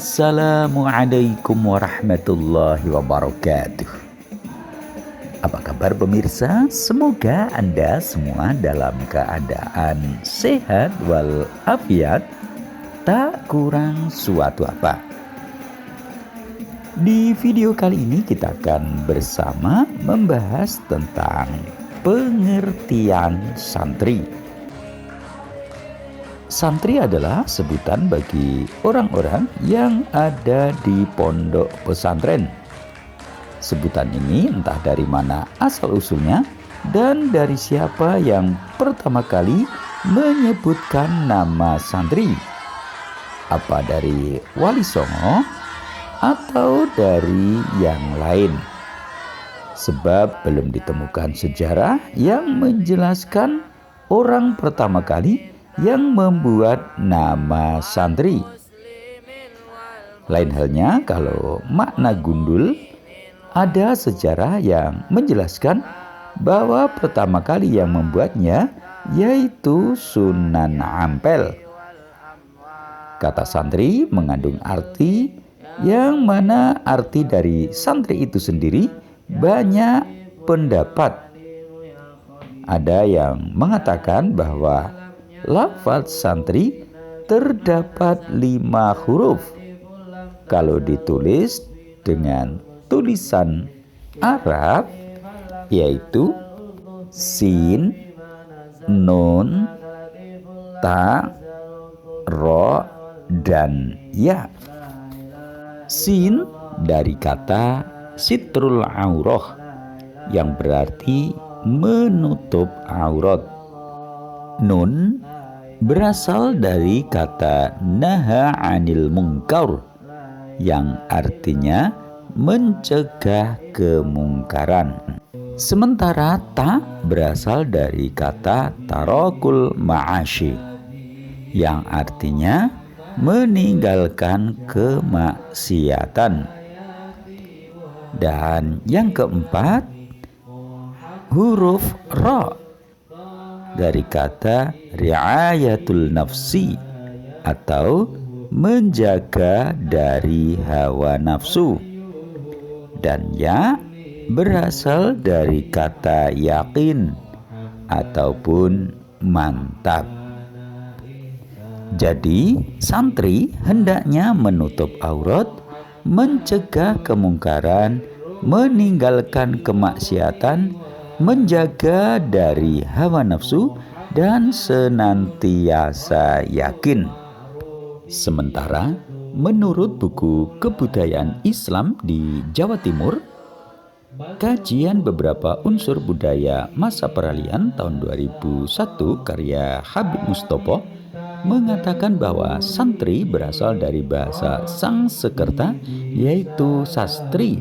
Assalamualaikum warahmatullahi wabarakatuh. Apa kabar pemirsa? Semoga Anda semua dalam keadaan sehat walafiat, tak kurang suatu apa. Di video kali ini kita akan bersama membahas tentang pengertian santri. Santri adalah sebutan bagi orang-orang yang ada di pondok pesantren. Sebutan ini entah dari mana asal-usulnya dan dari siapa yang pertama kali menyebutkan nama santri. Apa dari Wali Songo atau dari yang lain? Sebab belum ditemukan sejarah yang menjelaskan orang pertama kali yang membuat nama santri. Lain halnya kalau makna gundul, ada sejarah yang menjelaskan bahwa pertama kali yang membuatnya yaitu Sunan Ampel. Kata santri mengandung arti yang mana arti dari santri itu sendiri banyak pendapat. Ada yang mengatakan bahwa lafaz santri terdapat 5 huruf. Kalau ditulis dengan tulisan Arab yaitu sin, nun, ta, ro, dan ya. Sin dari kata sitrul aurah yang berarti menutup aurat. Nun berasal dari kata naha anil munkar yang artinya mencegah kemungkaran. Sementara ta berasal dari kata tarakul ma'asyi yang artinya meninggalkan kemaksiatan. Dan yang keempat, huruf ra dari kata riayatul nafsi atau menjaga dari hawa nafsu. Dan ya berasal dari kata yakin ataupun mantap. Jadi santri hendaknya menutup aurat, mencegah kemungkaran, meninggalkan kemaksiatan, menjaga dari hawa nafsu, dan senantiasa yakin. Sementara menurut buku Kebudayaan Islam di Jawa Timur, kajian beberapa unsur budaya masa peralihan tahun 2001 karya Habib Mustopo mengatakan bahwa santri berasal dari bahasa Sangsekerta yaitu sastri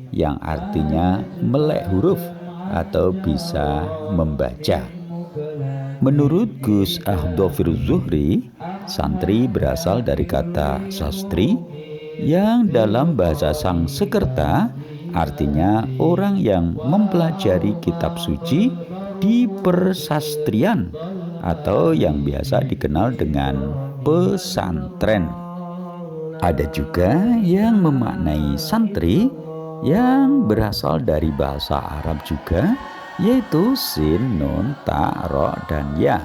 yang artinya melek huruf atau bisa membaca. Menurut Gus Ahdofir Zuhri, santri berasal dari kata sastri yang dalam bahasa Sangsekerta artinya orang yang mempelajari kitab suci di persastrian atau yang biasa dikenal dengan pesantren. Ada juga yang memaknai santri yang berasal dari bahasa Arab juga, yaitu sin, nun, ta, ro, dan ya.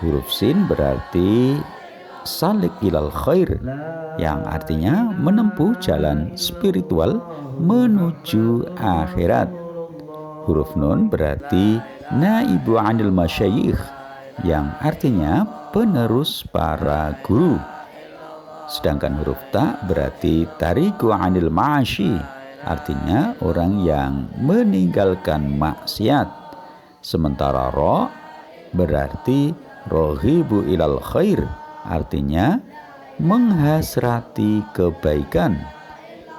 Huruf sin berarti salik ilal khair yang artinya menempuh jalan spiritual menuju akhirat. Huruf nun berarti naibu anil masyayikh yang artinya penerus para guru. Sedangkan huruf ta berarti tariku anil ma'asyi, artinya orang yang meninggalkan maksiat. Sementara ro berarti rohibu ilal khair, artinya menghasrati kebaikan.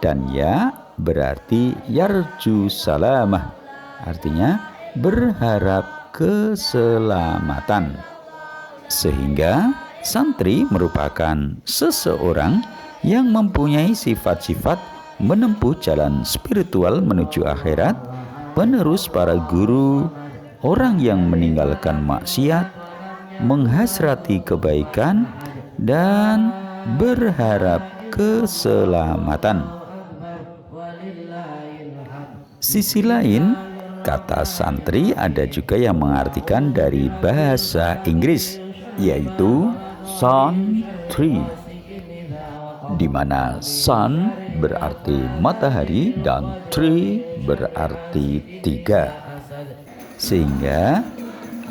Dan ya berarti yarju salamah, artinya berharap keselamatan. Sehingga santri merupakan seseorang yang mempunyai sifat-sifat menempuh jalan spiritual menuju akhirat, penerus para guru, orang yang meninggalkan maksiat, menghasrati kebaikan, dan berharap keselamatan. Sisi lain, kata santri ada juga yang mengartikan dari bahasa Inggris, yaitu santri, di mana sun berarti matahari dan tree berarti 3. Sehingga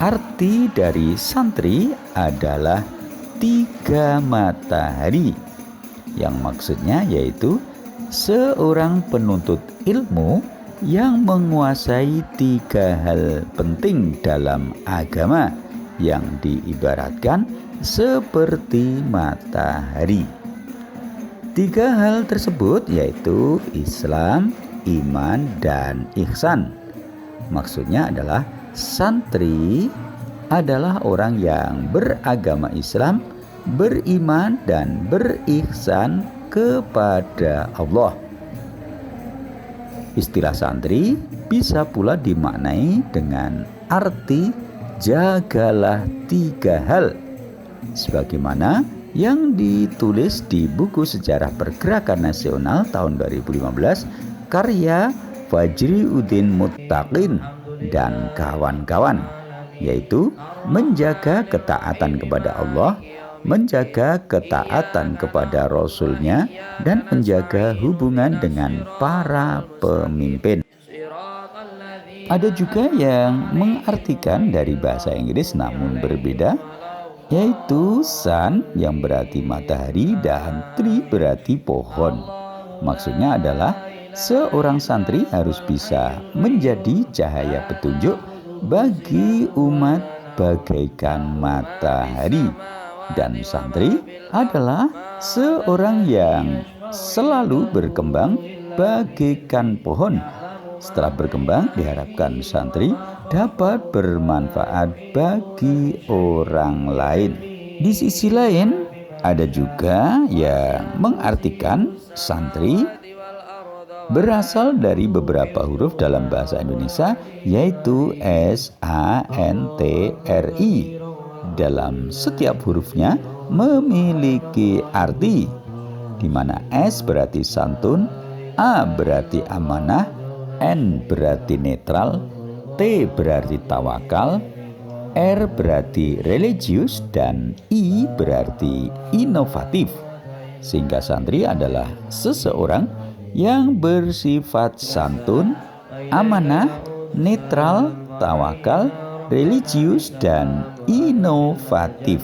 arti dari santri adalah 3 matahari, yang maksudnya yaitu seorang penuntut ilmu yang menguasai 3 hal penting dalam agama yang diibaratkan seperti matahari. 3 hal tersebut yaitu Islam, iman, dan ihsan. Maksudnya adalah santri adalah orang yang beragama Islam, beriman, dan berihsan kepada Allah. Istilah santri bisa pula dimaknai dengan arti jagalah 3 hal, sebagaimana yang ditulis di buku Sejarah Pergerakan Nasional tahun 2015 karya Fajriuddin Muttaqin dan kawan-kawan, yaitu menjaga ketaatan kepada Allah, menjaga ketaatan kepada Rasul-Nya, dan menjaga hubungan dengan para pemimpin. Ada juga yang mengartikan dari bahasa Inggris namun berbeda, yaitu sun yang berarti matahari dan tree berarti pohon. Maksudnya adalah seorang santri harus bisa menjadi cahaya petunjuk bagi umat bagaikan matahari. Dan santri adalah seorang yang selalu berkembang bagaikan pohon. Setelah berkembang, diharapkan santri dapat bermanfaat bagi orang lain. Di sisi lain, ada juga yang mengartikan santri berasal dari beberapa huruf dalam bahasa Indonesia, yaitu S-A-N-T-R-I. Dalam setiap hurufnya memiliki arti, di mana S berarti santun, A berarti amanah, N berarti netral, T berarti tawakal, R berarti religius, dan I berarti inovatif. Sehingga santri adalah seseorang yang bersifat santun, amanah, netral, tawakal, religius, dan inovatif.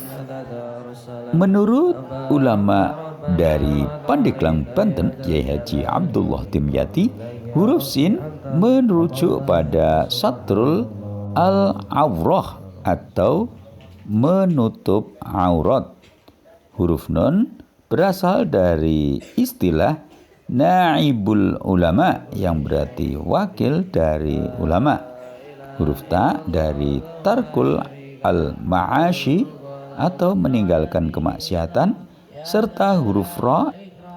Menurut ulama dari Pandeglang, Banten, Kiai Haji Abdullah Dimyati, huruf sin merujuk pada satrul al-awrah atau menutup aurat. Huruf nun berasal dari istilah naibul ulama yang berarti wakil dari ulama. Huruf ta dari tarkul al-ma'ashi atau meninggalkan kemaksiatan, serta huruf ra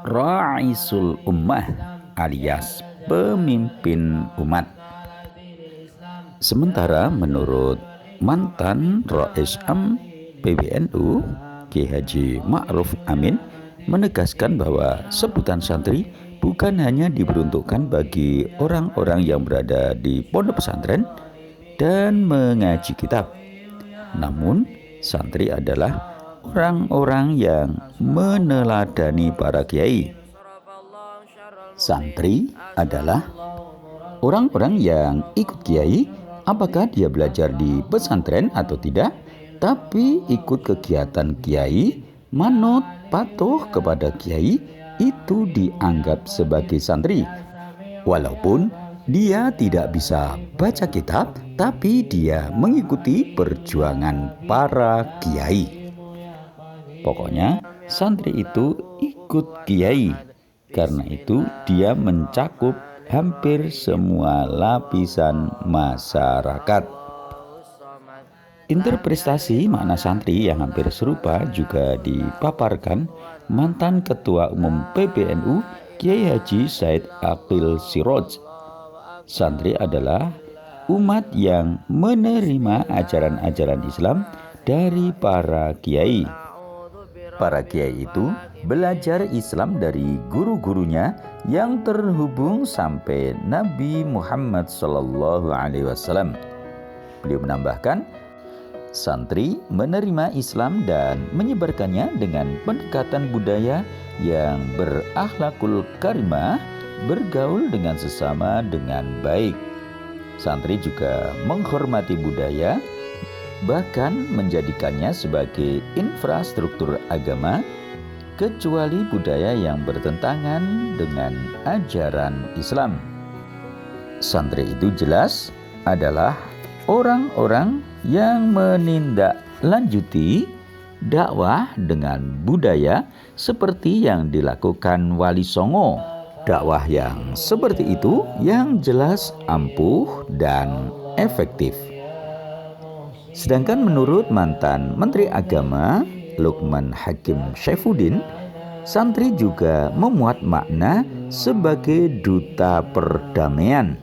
ra'isul ummah alias pemimpin umat. Sementara menurut mantan Rais Am PBNU Kiai Haji Ma'ruf Amin menegaskan bahwa sebutan santri bukan hanya diperuntukkan bagi orang-orang yang berada di pondok pesantren dan mengaji kitab. Namun, santri adalah orang-orang yang meneladani para kiai. Santri adalah orang-orang yang ikut kiai, apakah dia belajar di pesantren atau tidak, tapi ikut kegiatan kiai, manut patuh kepada kiai, itu dianggap sebagai santri. Walaupun dia tidak bisa baca kitab, tapi dia mengikuti perjuangan para kiai. Pokoknya santri itu ikut kiai. Karena itu dia mencakup hampir semua lapisan masyarakat. Interpretasi makna santri yang hampir serupa juga dipaparkan mantan Ketua Umum PBNU Kiai Haji Said Aqil Siroj. Santri adalah umat yang menerima ajaran-ajaran Islam dari para kiai. para kiai itu belajar Islam dari guru-gurunya yang terhubung sampai Nabi Muhammad SAW. Beliau menambahkan, santri menerima Islam dan menyebarkannya dengan pendekatan budaya yang berakhlakul karimah, bergaul dengan sesama dengan baik. Santri juga menghormati budaya, bahkan menjadikannya sebagai infrastruktur agama, kecuali budaya yang bertentangan dengan ajaran Islam. Santri itu jelas adalah orang-orang yang menindaklanjuti dakwah dengan budaya seperti yang dilakukan Wali Songo. Dakwah yang seperti itu yang jelas ampuh dan efektif. Sedangkan menurut mantan Menteri Agama Lukman Hakim Saifuddin, santri juga memuat makna sebagai duta perdamaian.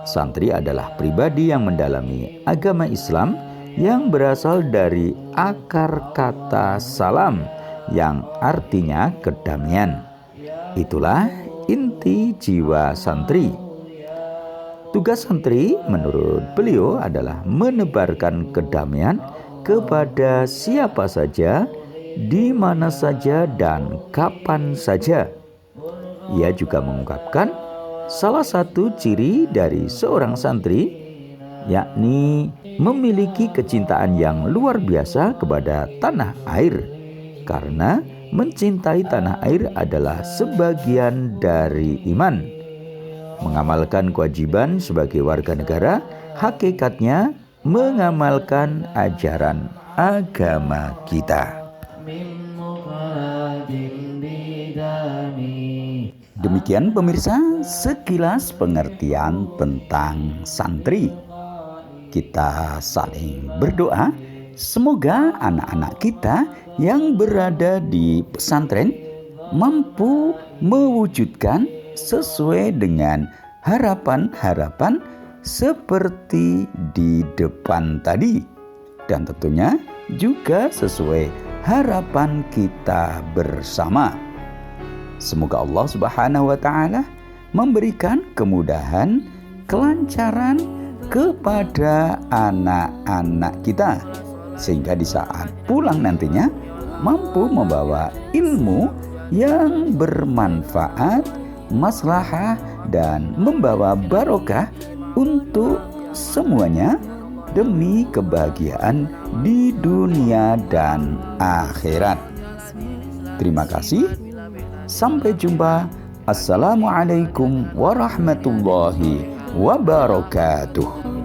Santri adalah pribadi yang mendalami agama Islam yang berasal dari akar kata salam yang artinya kedamaian. Itulah inti jiwa santri. Tugas santri menurut beliau adalah menebarkan kedamaian kepada siapa saja, di mana saja, dan kapan saja. Ia juga mengungkapkan salah satu ciri dari seorang santri, yakni memiliki kecintaan yang luar biasa kepada tanah air, karena mencintai tanah air adalah sebagian dari iman. Mengamalkan kewajiban sebagai warga negara, hakikatnya mengamalkan ajaran agama kita. Demikian pemirsa, sekilas pengertian tentang santri. Kita saling berdoa, semoga anak-anak kita yang berada di pesantren mampu mewujudkan sesuai dengan harapan-harapan seperti di depan tadi, dan tentunya juga sesuai harapan kita bersama. Semoga Allah Subhanahu wa Ta'ala memberikan kemudahan, kelancaran kepada anak-anak kita, sehingga di saat pulang nantinya mampu membawa ilmu yang bermanfaat, maslahah, dan membawa barokah untuk semuanya demi kebahagiaan di dunia dan akhirat. Terima kasih. Sampai jumpa. Assalamualaikum warahmatullahi wabarakatuh.